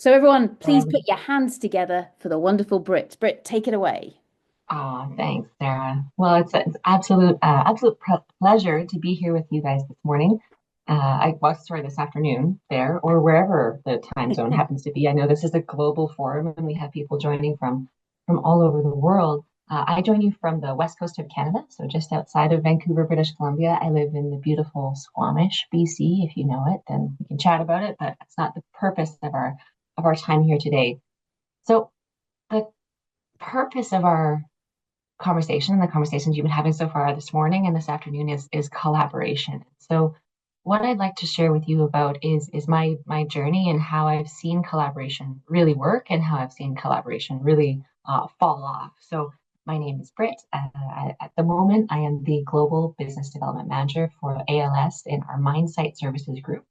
So everyone, please put Um, your hands together for the wonderful Britt. Britt, take it away. Thanks, Sarah. Well, it's absolute pleasure to be here with you guys this morning. Sorry, this afternoon there, or wherever the time zone happens to be. I know this is a global forum, and we have people joining from all over the world. I join you from the west coast of Canada, so just outside of Vancouver, British Columbia. I live in the beautiful Squamish, BC. If you know it, then we can chat about it. But that's not the purpose of our time here today. So the purpose of our conversation and the conversations you've been having so far this morning and this afternoon is collaboration. So what I'd like to share with you about is my journey and how I've seen collaboration really work and how I've seen collaboration really fall off. So my name is Britt. At the moment, I am the Global Business Development Manager for ALS in our Mindsight Services group.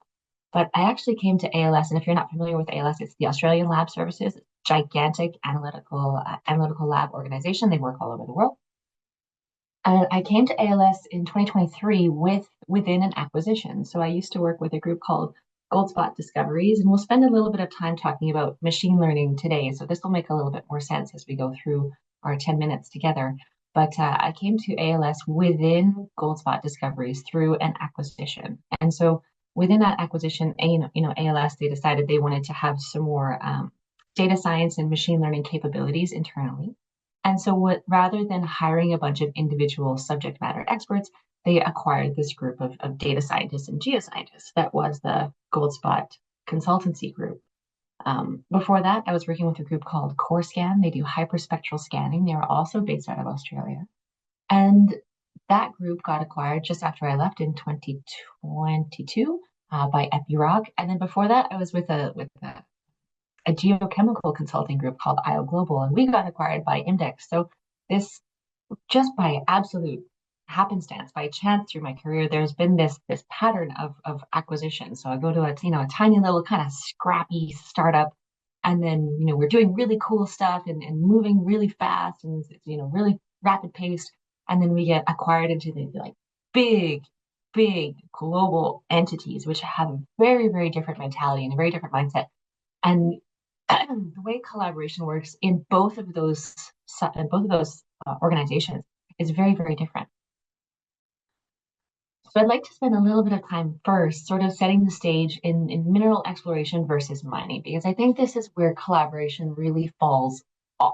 But I actually came to ALS, and if you're not familiar with ALS, it's the Australian Lab Services, gigantic analytical lab organization. They work all over the world. And I came to ALS in 2023 within an acquisition. So I used to work with a group called Goldspot Discoveries, and we'll spend a little bit of time talking about machine learning today. So this will make a little bit more sense as we go through our 10 minutes together. But I came to ALS within Goldspot Discoveries through an acquisition. And so within that acquisition, ALS, they decided they wanted to have some more data science and machine learning capabilities internally. And so rather than hiring a bunch of individual subject matter experts, they acquired this group of data scientists and geoscientists. That was the Goldspot Consultancy Group. Before that, I was working with a group called CoreScan. They do hyperspectral scanning. They are also based out of Australia. And that group got acquired just after I left in 2022 by Epiroc. And then before that, I was with a geochemical consulting group called IO Global, and we got acquired by Index. So this just by absolute happenstance, by chance through my career, there's been this pattern of acquisition. So I go to a tiny little kind of scrappy startup, and then we're doing really cool stuff and moving really fast and really rapid paced, and then we get acquired into the like big global entities which have a very very different mentality and a very different mindset. And the way collaboration works in both of those organizations is very, very different. So I'd like to spend a little bit of time first sort of setting the stage in mineral exploration versus mining, because I think this is where collaboration really falls off.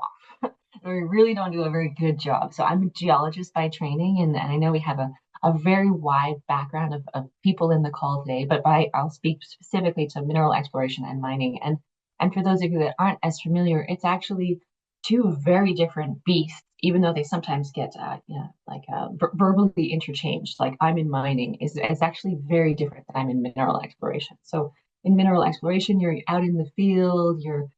We really don't do a very good job. So I'm a geologist by training, and I know we have a very wide background of people in the call today, but I'll speak specifically to mineral exploration and mining. And for those of you that aren't as familiar, it's actually two very different beasts, even though they sometimes get verbally interchanged. Like I'm in mining is actually very different than I'm in mineral exploration. So in mineral exploration, you're out in the field, you're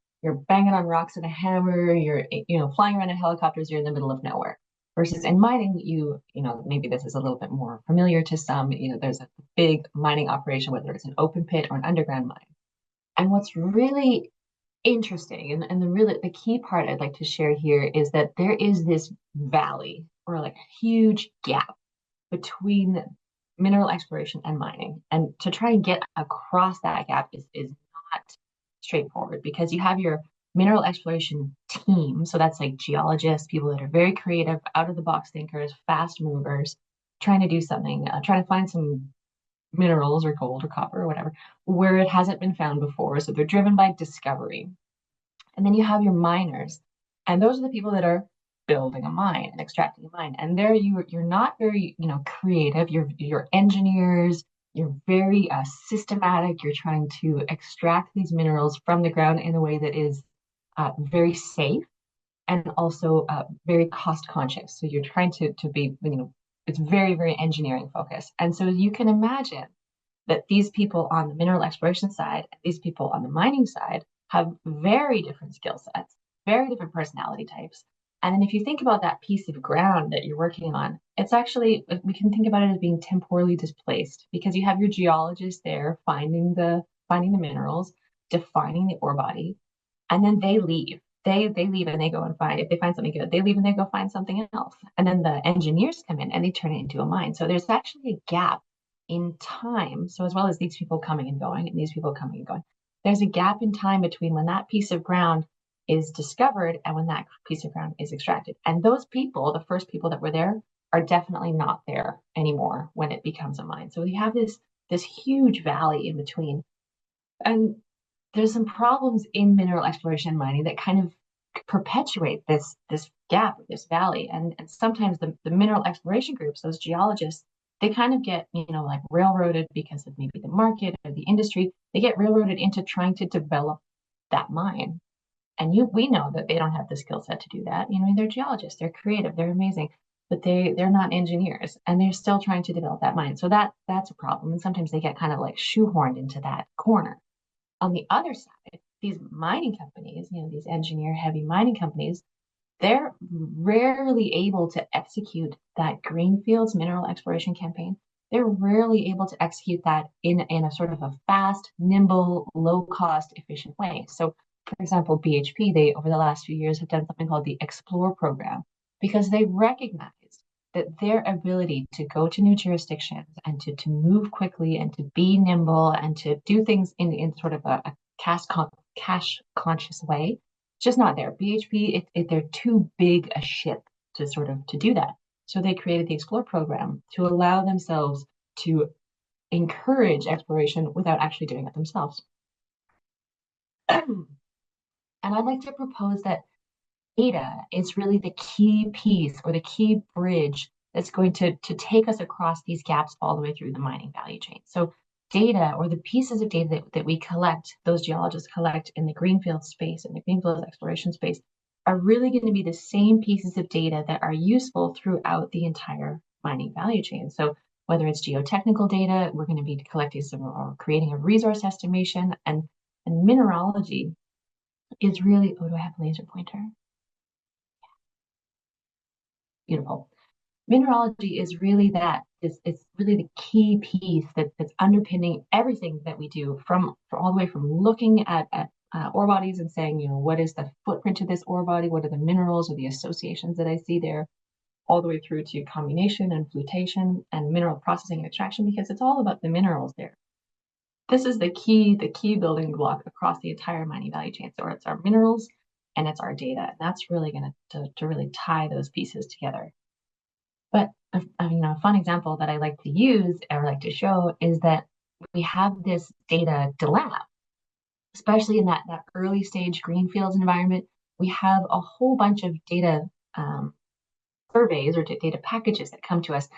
banging on rocks with a hammer, you're flying around in helicopters, you're in the middle of nowhere. Versus in mining, maybe this is a little bit more familiar to some. There's a big mining operation, whether it's an open pit or an underground mine. And what's really interesting and the key part I'd like to share here is that there is this valley or like a huge gap between mineral exploration and mining. And to try and get across that gap is not straightforward, because you have your mineral exploration team. So that's like geologists, people that are very creative, out of the box thinkers, fast movers, trying to do something, trying to find some minerals or gold or copper or whatever where it hasn't been found before. So they're driven by discovery. And then you have your miners, and those are the people that are building a mine and extracting a mine. And there you're not very creative. You're engineers. You're very systematic. You're trying to extract these minerals from the ground in a way that is very safe and also very cost conscious. So you're trying to be it's very very engineering focused. And so you can imagine that these people on the mineral exploration side and these people on the mining side have very different skill sets, very different personality types. And then if you think about that piece of ground that you're working on, it's actually, we can think about it as being temporally displaced, because you have your geologist there finding the minerals, defining the ore body, and then they leave. They leave and they go and find, if they find something good, they leave and they go find something else. And then the engineers come in and they turn it into a mine. So there's actually a gap in time. So as well as these people coming and going and these people coming and going, there's a gap in time between when that piece of ground is discovered and when that piece of ground is extracted. And those people, the first people that were there, are definitely not there anymore when it becomes a mine. So we have this huge valley in between. And there's some problems in mineral exploration and mining that kind of perpetuate this gap, this valley. And sometimes the mineral exploration groups, those geologists, they kind of get, like railroaded because of maybe the market or the industry. They get railroaded into trying to develop that mine. And we know that they don't have the skill set to do that. They're geologists, they're creative, they're amazing, but they're not engineers, and they're still trying to develop that mine. So that's a problem. And sometimes they get kind of like shoehorned into that corner. On the other side, these mining companies, these engineer heavy mining companies, they're rarely able to execute that greenfields mineral exploration campaign. They're rarely able to execute that in a sort of a fast, nimble, low cost, efficient way. So, for example, BHP, they over the last few years have done something called the Explore program because they recognized that their ability to go to new jurisdictions and to move quickly and to be nimble and to do things in sort of a cash conscious way, it's just not there. BHP, they're too big a ship to do that. So they created the Explore program to allow themselves to encourage exploration without actually doing it themselves. And I'd like to propose that data is really the key piece or the key bridge that's going to take us across these gaps all the way through the mining value chain. So data, or the pieces of data that we collect, those geologists collect in the greenfield space and the greenfield exploration space, are really going to be the same pieces of data that are useful throughout the entire mining value chain. So whether it's geotechnical data, we're going to be collecting some or creating a resource estimation, and mineralogy is really, oh, do I have a laser pointer? Beautiful. Mineralogy is really it's really the key piece that's underpinning everything that we do from all the way from looking at ore bodies and saying, what is the footprint of this ore body? What are the minerals or the associations that I see there? All the way through to comminution and flutation and mineral processing and extraction, because it's all about the minerals there. This is the key building block across the entire mining value chain. So it's our minerals and it's our data. And that's really going to really tie those pieces together. But a fun example that I like to use or like to show is that we have this data dilemma, especially in that early stage greenfields environment. We have a whole bunch of data surveys or data packages that come to us.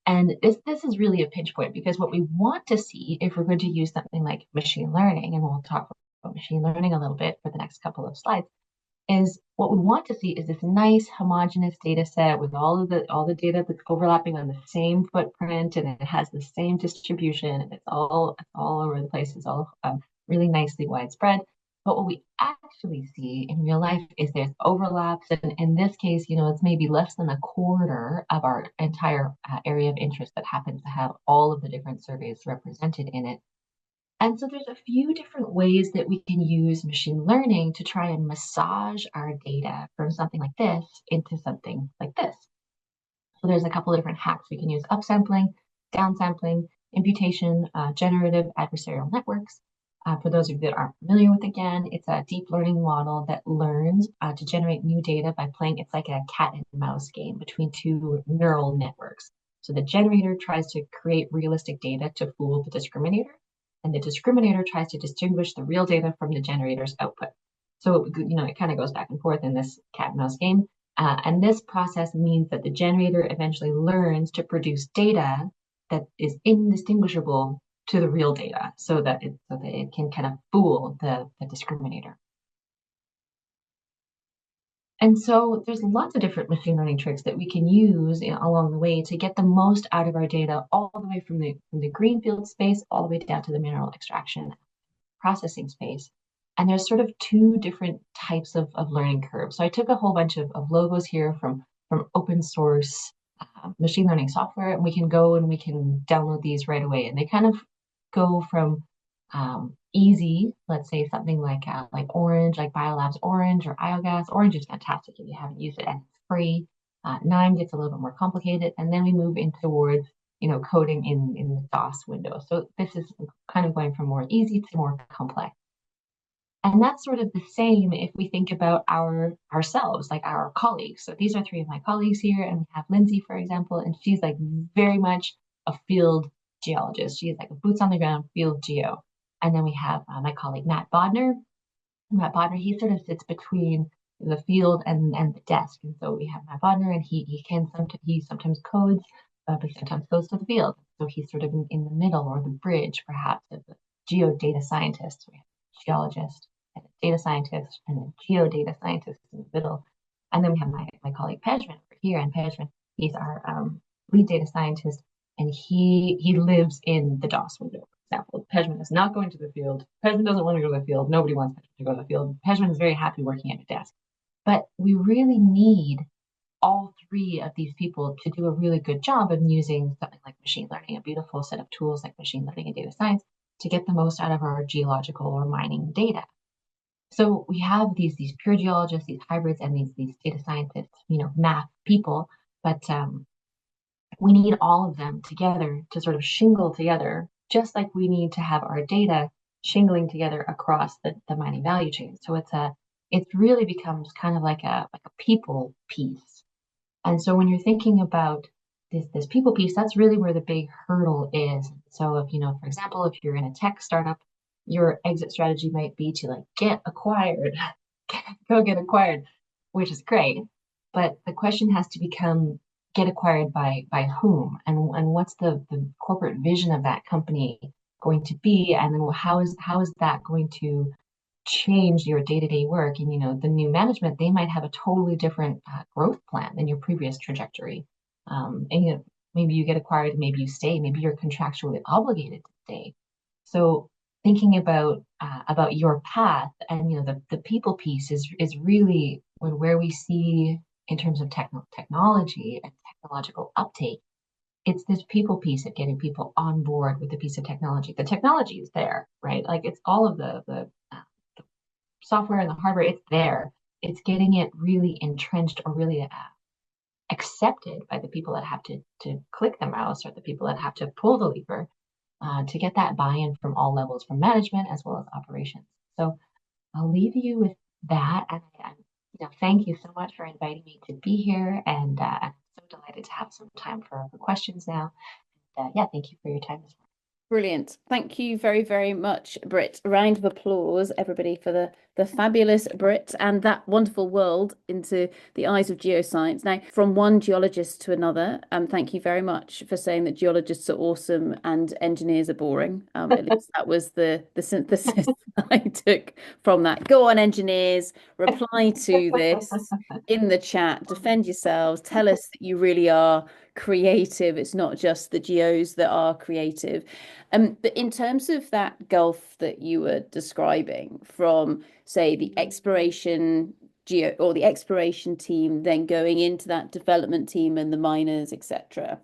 And this is really a pinch point, because what we want to see, if we're going to use something like machine learning, and we'll talk about machine learning a little bit for the next couple of slides, is what we want to see is this nice homogeneous data set with all the data that's overlapping on the same footprint, and it has the same distribution, and it's all over the place. It's all really nicely widespread. But what we actually see in real life is there's overlaps, and in this case, it's maybe less than a quarter of our entire area of interest that happens to have all of the different surveys represented in it. And so there's a few different ways that we can use machine learning to try and massage our data from something like this into something like this. So there's a couple of different hacks. We can use upsampling, downsampling, imputation, generative adversarial networks. For those of you that aren't familiar with, again, it's a deep learning model that learns to generate new data by playing. It's like a cat and mouse game between two neural networks. So the generator tries to create realistic data to fool the discriminator, and the discriminator tries to distinguish the real data from the generator's output. So, it kind of goes back and forth in this cat and mouse game. And this process means that the generator eventually learns to produce data that is indistinguishable to the real data, so that it can kind of fool the discriminator. And so there's lots of different machine learning tricks that we can use along the way to get the most out of our data, all the way from the greenfield space all the way down to the mineral extraction processing space. And there's sort of two different types of learning curves. So I took a whole bunch of logos here from open source machine learning software, and we can go and we can download these right away. And they kind of go from easy, let's say something like Orange, like Biolabs Orange or IOGAS. Orange is fantastic if you haven't used it, and it's free. Nine gets a little bit more complicated, and then we move in towards coding in the DOS window. So this is kind of going from more easy to more complex. And that's sort of the same if we think about ourselves, like our colleagues. So these are three of my colleagues here, and we have Lindsay, for example, and she's like very much a field geologist. She's like a boots on the ground field geo. And then we have my colleague Matt Bodner. Matt Bodner, he sort of sits between the field and the desk. And so we have Matt Bodner, and he sometimes codes, but sometimes goes to the field. So he's sort of in the middle or the bridge, perhaps, of the geo data scientist. We have a geologist and a data scientist and a geodata scientist in the middle. And then we have my colleague Pejman over here, and Pejman, he's our lead data scientist, and he lives in the DOS window. For example, Pejman is not going to the field. Pejman doesn't want to go to the field. Nobody wants Pejman to go to the field. Pejman is very happy working at a desk. But we really need all three of these people to do a really good job of using something like machine learning, a beautiful set of tools like machine learning and data science, to get the most out of our geological or mining data. So we have these pure geologists, these hybrids, and these data scientists, math people, but we need all of them together to sort of shingle together, just like we need to have our data shingling together across the mining value chain. So it really becomes kind of like a people piece. And so when you're thinking about this people piece, that's really where the big hurdle is. So if, for example, if you're in a tech startup, your exit strategy might be to like get acquired, go get acquired, which is great. But the question has to become, get acquired by whom, and what's the corporate vision of that company going to be, and then how is that going to change your day-to-day work. And the new management, they might have a totally different growth plan than your previous trajectory. And maybe you get acquired, maybe you stay, maybe you're contractually obligated to stay. So thinking about your path, and the people piece is really where we see in terms of technology and technological uptake. It's this people piece of getting people on board with the piece of technology. The technology is there, right? Like it's all of the software and the hardware, it's there. It's getting it really entrenched or really accepted by the people that have to click the mouse, or the people that have to pull the lever, to get that buy-in from all levels, from management as well as operations. So I'll leave you with that. And thank you so much for inviting me to be here. And I'm so delighted to have some time for questions now. Yeah, thank you for your time this morning. Brilliant. Thank you very, very much, Britt. A round of applause, everybody, for the fabulous Britt and that wonderful world into the eyes of geoscience. Now, from one geologist to another, thank you very much for saying that geologists are awesome and engineers are boring. At least that was the synthesis I took from that. Go on, engineers, reply to this in the chat, defend yourselves, tell us that you really are creative. It's not just the geos that are creative. But in terms of that gulf that you were describing from, say, the exploration or the exploration team, then going into that development team and the miners, etc.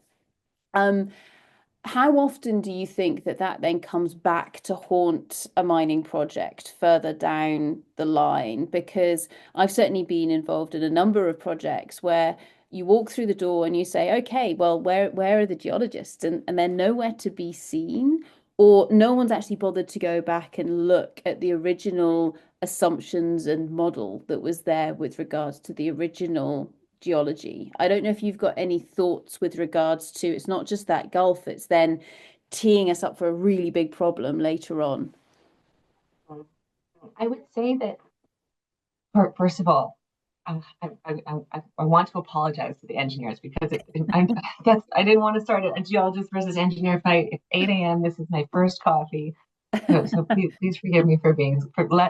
How often do you think that then comes back to haunt a mining project further down the line? Because I've certainly been involved in a number of projects where you walk through the door and you say, okay, well, where are the geologists? And they're nowhere to be seen, or no one's actually bothered to go back and look at the original assumptions and model that was there with regards to the original geology. I don't know if you've got any thoughts with regards to, it's not just that gulf, it's then teeing us up for a really big problem later on. I would say that, first of all, I want to apologize to the engineers, because I didn't want to start a geologist versus engineer fight. It's 8 a.m. This is my first coffee. So please forgive me for being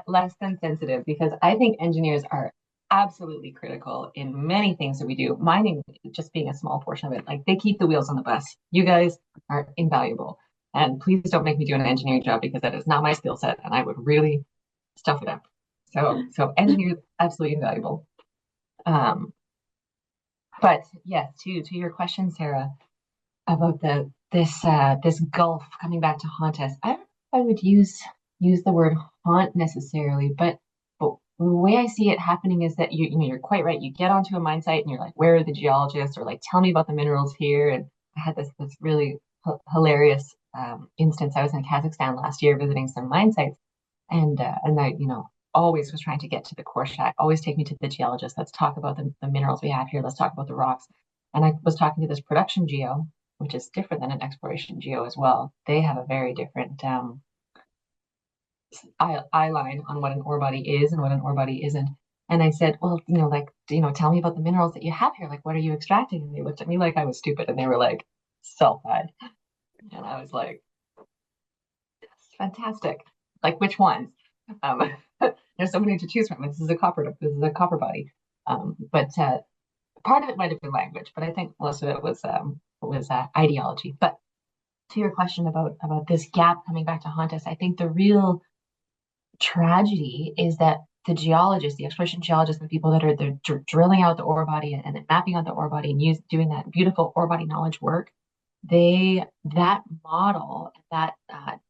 less than sensitive, because I think engineers are absolutely critical in many things that we do. Mining just being a small portion of it. Like, they keep the wheels on the bus. You guys are invaluable. And please don't make me do an engineering job, because that is not my skill set and I would really stuff it up. So engineers, absolutely invaluable. But yes, to your question, Sarah, about this gulf coming back to haunt us. I don't know if I would use the word haunt necessarily, but the way I see it happening is that you're quite right. You get onto a mine site and you're like, where are the geologists? Or like, tell me about the minerals here. And I had this really hilarious instance. I was in Kazakhstan last year visiting some mine sites, and I always was trying to get to the core shack, always take me to the geologist. Let's talk about the minerals we have here. Let's talk about the rocks. And I was talking to this production geo, which is different than an exploration geo as well. They have a very different eye line on what an ore body is and what an ore body isn't. And I said, well, like, tell me about the minerals that you have here. Like, what are you extracting? And they looked at me like I was stupid, and they were like, sulfide. And I was like, fantastic. Like, which ones? Um, there's so many to choose from. This is a copper body. But part of it might have been language, but I think most of it was ideology. But to your question about this gap coming back to haunt us, I think the real tragedy is that the geologists, the exploration geologists, the people that are drilling out the ore body and mapping out the ore body and doing that beautiful ore body knowledge work, that model, that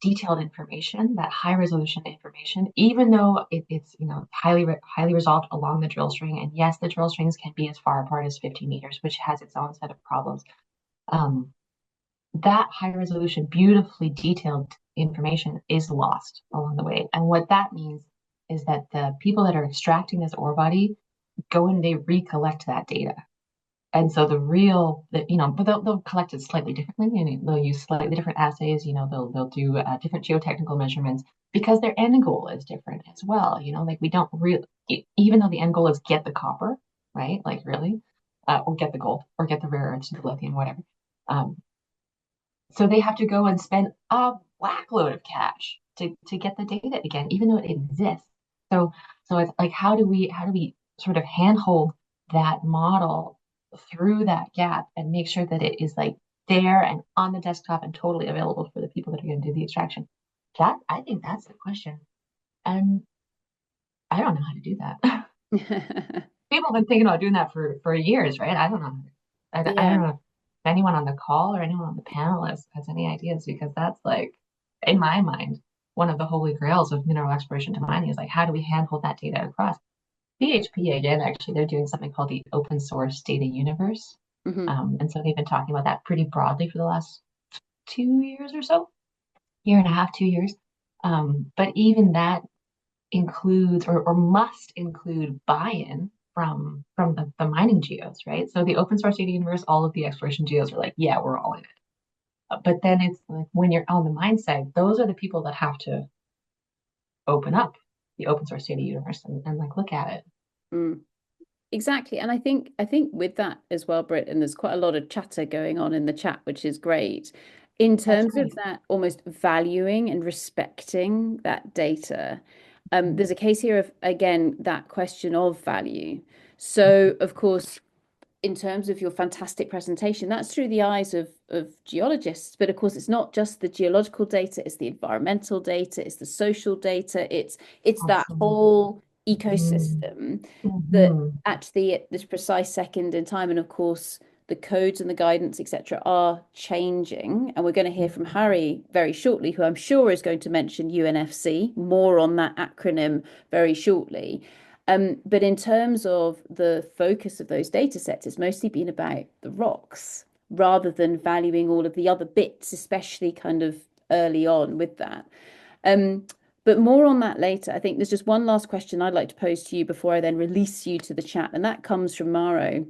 detailed information, that high resolution information, even though it's highly resolved along the drill string, and yes, the drill strings can be as far apart as 50 meters, which has its own set of problems. That high resolution, beautifully detailed information is lost along the way. And what that means is that the people that are extracting this ore body go and they recollect that data. And so but they'll collect it slightly differently, and they'll use slightly different assays. They'll do different geotechnical measurements because their end goal is different as well. Like we don't really, even though the end goal is get the copper, right? Like really, or get the gold, or get the rare earths, the lithium, whatever. So they have to go and spend a whack load of cash to get the data again, even though it exists. So it's like how do we sort of handhold that model through that gap and make sure that it is like there and on the desktop and totally available for the people that are going to do the extraction? I think that's the question. And I don't know how to do that. People have been thinking about doing that for years, right? I don't know. I Yeah. don't know if anyone on the call or anyone on the panel has any ideas, because that's like, in my mind, one of the holy grails of mineral exploration to mining is like, how do we handhold that data across? BHP, again, actually, they're doing something called the open source data universe. Hmm. And so they've been talking about that pretty broadly for the last 2 years or so, year and a half, 2 years. But even that includes or must include buy-in from the mining geos, right? So the open source data universe, all of the exploration geos are like, yeah, we're all in it. But then it's like when you're on the mine side, those are the people that have to open up the open source data universe and like look at it. Mm. Exactly. And I think with that as well, Britt, and there's quite a lot of chatter going on in the chat, which is great. In That's terms of great. that almost valuing and respecting that data, there's a Mm-hmm. case here of again that question of value. So of course, in terms of your fantastic presentation, that's through the eyes of geologists. But of course, it's not just the geological data, it's the environmental data, it's the social data, it's that Absolutely. whole ecosystem that Mm-hmm. actually at this precise second in time, and of course the codes and the guidance, etc., are changing. And we're going to hear from Harry very shortly, who I'm sure is going to mention UNFC, more on that acronym very shortly. But in terms of the focus of those data sets, it's mostly been about the rocks rather than valuing all of the other bits, especially kind of early on with that. Um, but more on that later. I think there's just one last question I'd like to pose to you before I then release you to the chat, and that comes from Maro.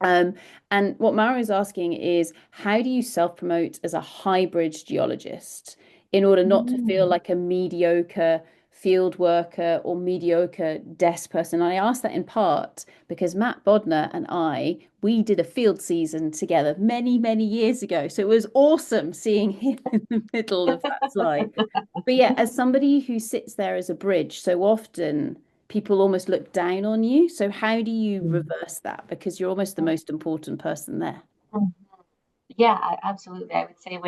Um, and what Mara is asking is, how do you self-promote as a hybrid geologist in order not to feel Mm-hmm. like a mediocre field worker or mediocre desk person? And I ask that in part because Matt Bodner and we did a field season together many, many years ago. So it was awesome seeing him in the middle of that slide. But yeah, as somebody who sits there as a bridge, so often people almost look down on you. So how do you reverse that? Because you're almost the most important person there. Yeah, absolutely. I would say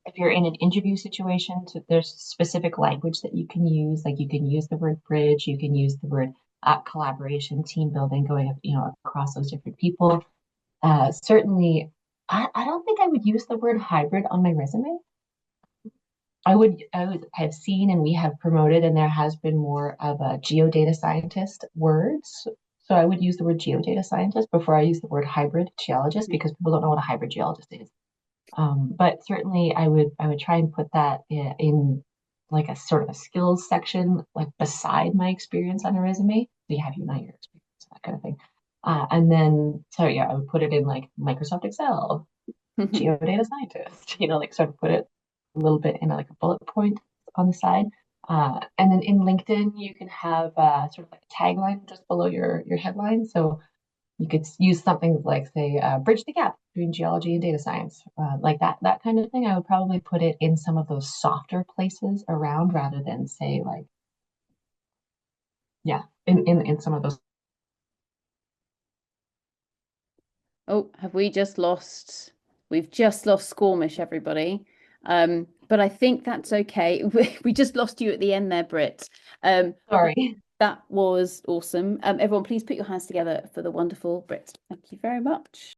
if you're in an interview situation, there's specific language that you can use. Like you can use the word bridge, you can use the word collaboration, team building, going across those different people. Certainly, I don't think I would use the word hybrid on my resume. I would have seen and we have promoted, and there has been more of a geodata scientist words. So I would use the word geodata scientist before I use the word hybrid geologist, because people don't know what a hybrid geologist is. But certainly I would try and put that in like a sort of a skills section, like beside my experience on a resume. So you have your experience, that kind of thing. And then, so yeah, I would put it in like Microsoft Excel, geodata scientist, like sort of put it a little bit in like a bullet point on the side. And then in LinkedIn, you can have sort of like a tagline just below your headline. So you could use something like, say, bridge the gap between geology and data science, like that kind of thing. I would probably put it in some of those softer places around rather than say like, yeah, in some of those. Oh, have we just lost? We've just lost Squamish, everybody. But I think that's okay. We just lost you at the end there, Britt. But Sorry. that was awesome. Everyone, please put your hands together for the wonderful Britt. Thank you very much.